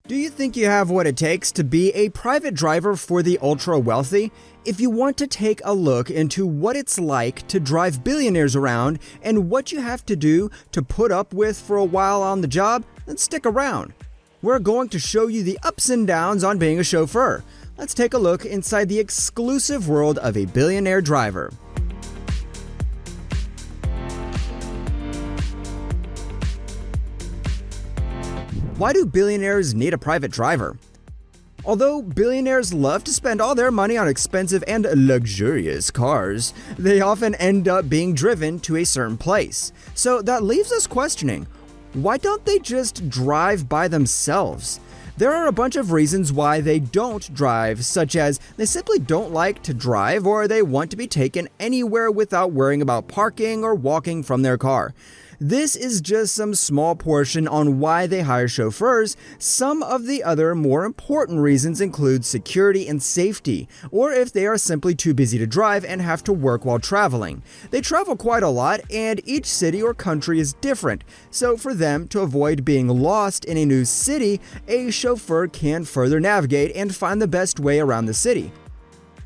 Do you think you have what it takes to be a private driver for the ultra wealthy? If you want to take a look into what it's like to drive billionaires around and what you have to do to put up with for a while on the job, then stick around. We're going to show you the ups and downs on being a chauffeur. Let's take a look inside the exclusive world of a billionaire driver. Why do billionaires need a private driver? Although billionaires love to spend all their money on expensive and luxurious cars, they often end up being driven to a certain place. So that leaves us questioning, why don't they just drive by themselves? There are a bunch of reasons why they don't drive, such as they simply don't like to drive or they want to be taken anywhere without worrying about parking or walking from their car. This is just some small portion on why they hire chauffeurs. Some of the other more important reasons include security and safety, or if they are simply too busy to drive and have to work while traveling. They travel quite a lot and each city or country is different, so for them to avoid being lost in a new city, a chauffeur can further navigate and find the best way around the city.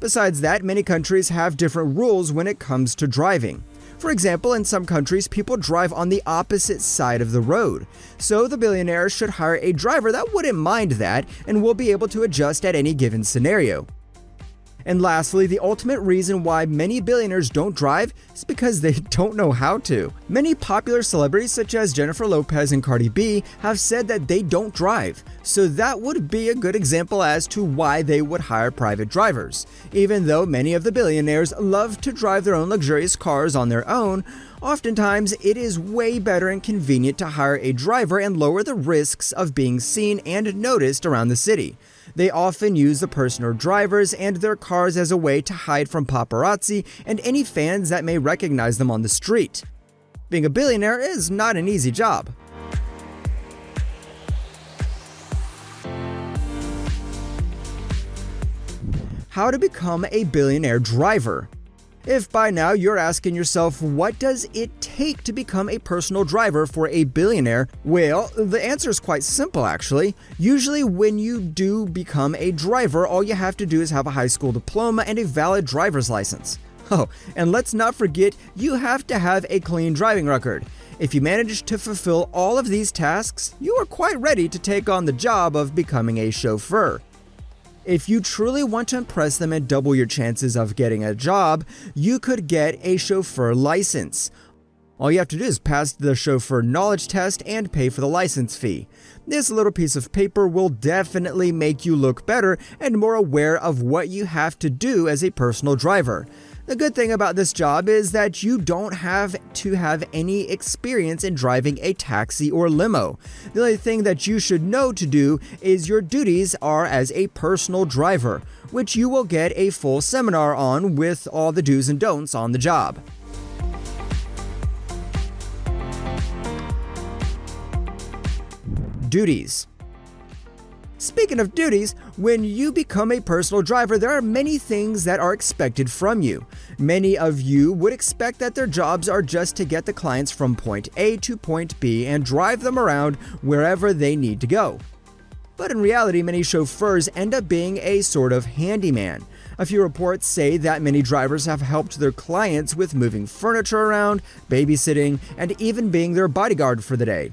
Besides that, many countries have different rules when it comes to driving. For example, in some countries, people drive on the opposite side of the road. So the billionaire should hire a driver that wouldn't mind that and will be able to adjust at any given scenario. And lastly, the ultimate reason why many billionaires don't drive is because they don't know how to. Many popular celebrities such as Jennifer Lopez and Cardi B have said that they don't drive, so that would be a good example as to why they would hire private drivers. Even though many of the billionaires love to drive their own luxurious cars on their own, oftentimes it is way better and convenient to hire a driver and lower the risks of being seen and noticed around the city. They often use the person or drivers and their cars as a way to hide from paparazzi and any fans that may recognize them on the street. Being a billionaire is not an easy job. How to become a billionaire driver? If by now you're asking yourself, what does it take to become a personal driver for a billionaire? Well, the answer is quite simple actually. Usually when you do become a driver, all you have to do is have a high school diploma and a valid driver's license. Oh, and let's not forget, you have to have a clean driving record. If you manage to fulfill all of these tasks, you are quite ready to take on the job of becoming a chauffeur. If you truly want to impress them and double your chances of getting a job, you could get a chauffeur license. All you have to do is pass the chauffeur knowledge test and pay for the license fee. This little piece of paper will definitely make you look better and more aware of what you have to do as a personal driver. The good thing about this job is that you don't have to have any experience in driving a taxi or limo. The only thing that you should know to do is your duties are as a personal driver, which you will get a full seminar on with all the do's and don'ts on the job. Duties. Speaking of duties, when you become a personal driver, there are many things that are expected from you. Many of you would expect that their jobs are just to get the clients from point A to point B and drive them around wherever they need to go. But in reality, many chauffeurs end up being a sort of handyman. A few reports say that many drivers have helped their clients with moving furniture around, babysitting, and even being their bodyguard for the day.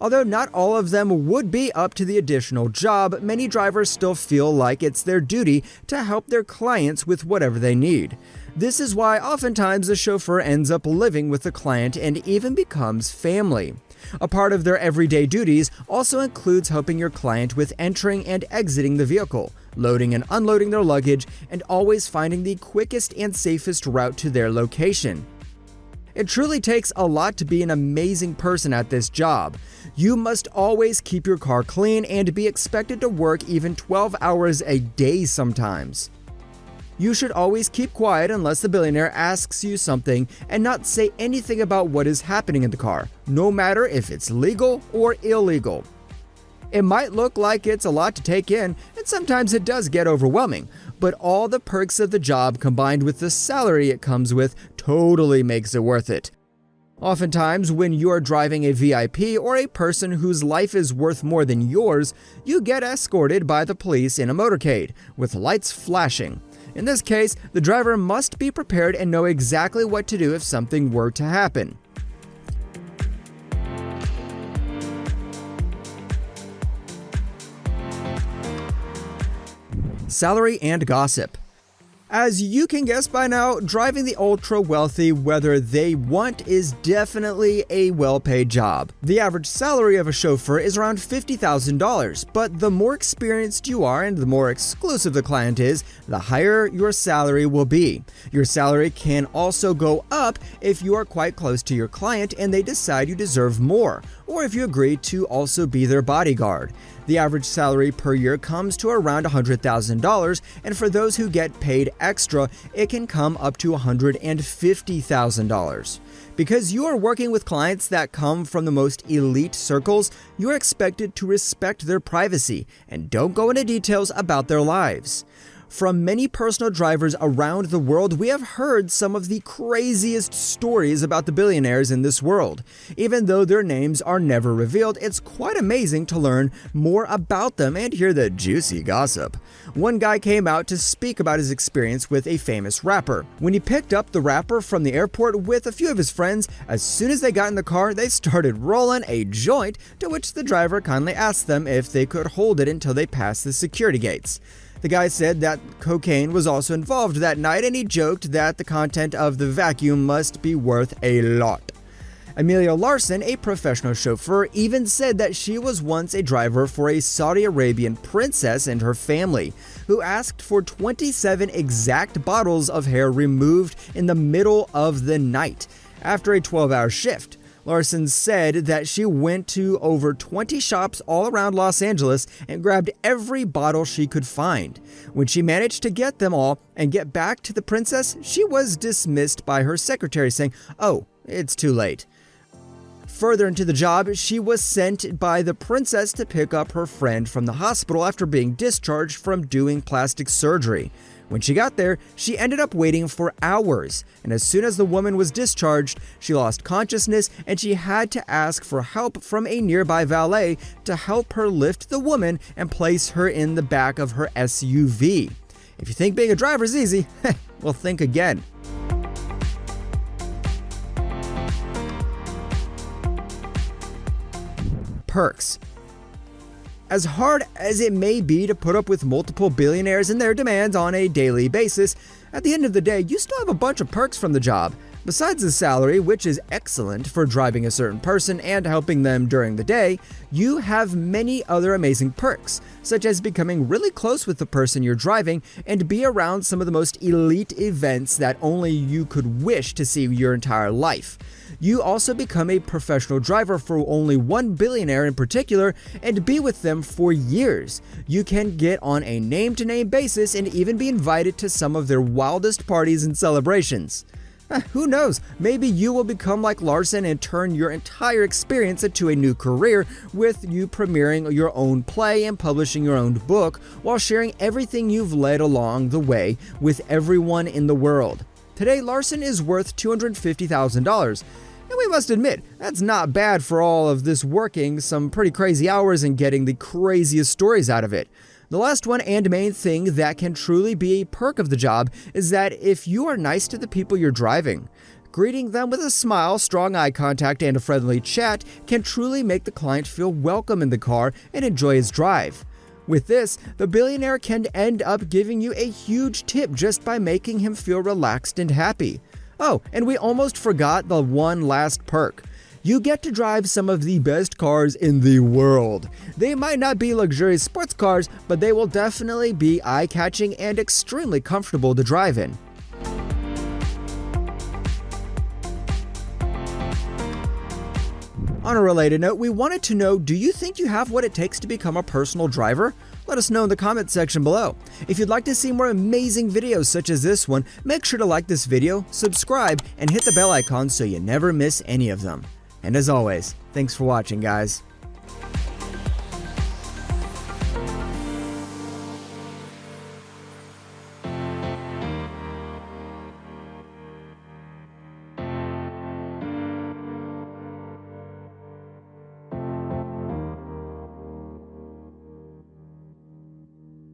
Although not all of them would be up to the additional job, many drivers still feel like it's their duty to help their clients with whatever they need. This is why oftentimes the chauffeur ends up living with the client and even becomes family. A part of their everyday duties also includes helping your client with entering and exiting the vehicle, loading and unloading their luggage, and always finding the quickest and safest route to their location. It truly takes a lot to be an amazing person at this job. You must always keep your car clean and be expected to work even 12 hours a day sometimes. You should always keep quiet unless the billionaire asks you something and not say anything about what is happening in the car, no matter if it's legal or illegal. It might look like it's a lot to take in, and sometimes it does get overwhelming, but all the perks of the job combined with the salary it comes with totally makes it worth it. Oftentimes, when you are driving a VIP or a person whose life is worth more than yours, you get escorted by the police in a motorcade, with lights flashing. In this case, the driver must be prepared and know exactly what to do if something were to happen. Salary and gossip. As you can guess by now, driving the ultra-wealthy, whether they want, is definitely a well-paid job. The average salary of a chauffeur is around $50,000, but the more experienced you are and the more exclusive the client is, the higher your salary will be. Your salary can also go up if you are quite close to your client and they decide you deserve more, or if you agree to also be their bodyguard. The average salary per year comes to around $100,000, and for those who get paid extra, it can come up to $150,000. Because you are working with clients that come from the most elite circles, you are expected to respect their privacy and don't go into details about their lives. From many personal drivers around the world, we have heard some of the craziest stories about the billionaires in this world. Even though their names are never revealed, it's quite amazing to learn more about them and hear the juicy gossip. One guy came out to speak about his experience with a famous rapper. When he picked up the rapper from the airport with a few of his friends, as soon as they got in the car, they started rolling a joint, to which the driver kindly asked them if they could hold it until they passed the security gates. The guy said that cocaine was also involved that night, and he joked that the content of the vacuum must be worth a lot. Amelia Larson, a professional chauffeur, even said that she was once a driver for a Saudi Arabian princess and her family, who asked for 27 exact bottles of hair removed in the middle of the night after a 12-hour shift. Larson said that she went to over 20 shops all around Los Angeles and grabbed every bottle she could find. When she managed to get them all and get back to the princess, she was dismissed by her secretary saying, "Oh, it's too late." Further into the job, she was sent by the princess to pick up her friend from the hospital after being discharged from doing plastic surgery. When she got there, she ended up waiting for hours, and as soon as the woman was discharged, she lost consciousness and she had to ask for help from a nearby valet to help her lift the woman and place her in the back of her SUV. If you think being a driver is easy, well, think again. Perks. As hard as it may be to put up with multiple billionaires and their demands on a daily basis, at the end of the day, you still have a bunch of perks from the job. Besides the salary, which is excellent for driving a certain person and helping them during the day, you have many other amazing perks, such as becoming really close with the person you're driving and be around some of the most elite events that only you could wish to see your entire life. You also become a professional driver for only one billionaire in particular and be with them for years. You can get on a name-to-name basis and even be invited to some of their wildest parties and celebrations. Who knows, maybe you will become like Larson and turn your entire experience into a new career, with you premiering your own play and publishing your own book while sharing everything you've led along the way with everyone in the world. Today, Larson is worth $250,000. And we must admit, that's not bad for all of this working some pretty crazy hours and getting the craziest stories out of it. The last one and main thing that can truly be a perk of the job is that if you are nice to the people you're driving, greeting them with a smile, strong eye contact, and a friendly chat can truly make the client feel welcome in the car and enjoy his drive. With this, the billionaire can end up giving you a huge tip just by making him feel relaxed and happy. Oh, and we almost forgot the one last perk. You get to drive some of the best cars in the world. They might not be luxurious sports cars, but they will definitely be eye-catching and extremely comfortable to drive in. On a related note, we wanted to know, do you think you have what it takes to become a personal driver? Let us know in the comment section below. If you'd like to see more amazing videos such as this one, make sure to like this video, subscribe, and hit the bell icon so you never miss any of them. And as always, thanks for watching, guys.